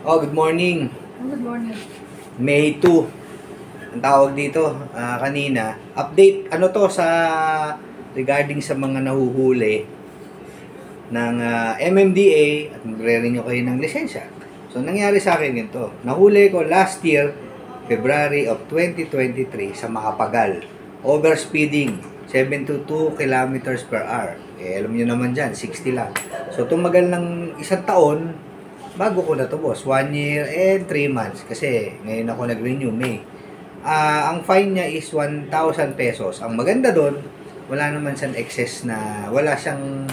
Oh, good morning. Good morning. May 2. Ang tawag dito, kanina. Update, ano to sa regarding sa mga nahuhuli ng MMDA at magre-renew kayo ng lisensya. So, nangyari sa akin ganito. Nahuli ko last year, February of 2023 sa Makapagal. Overspeeding, 72 kilometers per hour. Eh, alam nyo naman dyan, 60 lang. So, tumagal ng isang taon, bago ko na to boss, 1 year and 3 months. Kasi ngayon ako nag-renew, May. Ang fine niya is 1,000 pesos. Ang maganda doon, wala naman siyang excess na, wala siyang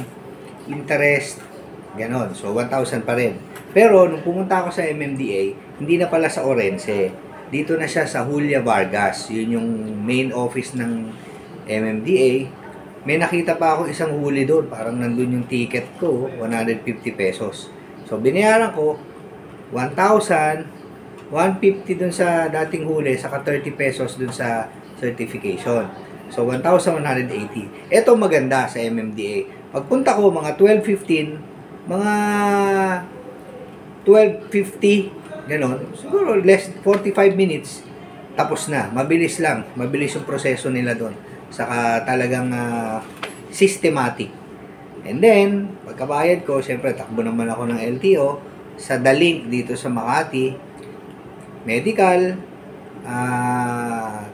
interest, ganon. So, 1,000 pa rin. Pero, nung pumunta ako sa MMDA, hindi na pala sa Orense. Dito na siya sa Julia Vargas. Yun yung main office ng MMDA. May nakita pa ako isang huli doon. Parang nandun yung ticket ko, 150 pesos. So, binayaran ko, 1,000, 150 dun sa dating huli, saka 30 pesos dun sa certification. So, 1,180. Ito maganda sa MMDA. Pagpunta ko, mga 12:15, mga 12:50, gano'n. Siguro, less 45 minutes, tapos na. Mabilis lang. Mabilis yung proseso nila doon. Saka talagang systematic. And then, pagkabayad ko, syempre, takbo naman ako ng LTO sa The Link dito sa Makati, medical,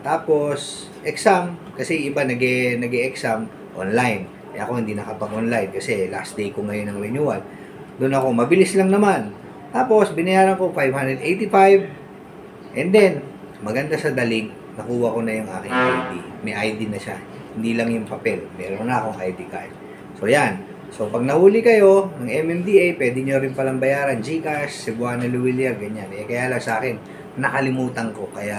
tapos exam, kasi iba nag-e-exam online. Eh ako hindi nakapag-online kasi last day ko ngayon ng renewal. Doon ako, mabilis lang naman. Tapos, binayaran ko 585, and then, maganda sa The Link, nakuha ko na yung aking ID. May ID na siya. Hindi lang yung papel. Meron na akong ID card. So, yan. So, pag nahuli kayo ng MMDA, pwede nyo rin palang bayaran GCash, Cebuana Luwilier, ganyan. Eh, kaya lang sa akin, nakalimutan ko, kaya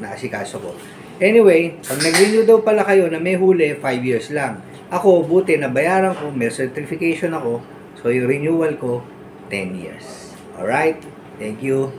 naasikaso ko. Anyway, pag nag-renew daw pala kayo na may huli, 5 years lang. Ako, buti na bayaran ko, may certification ako, so yung renewal ko, 10 years. Alright? Thank you.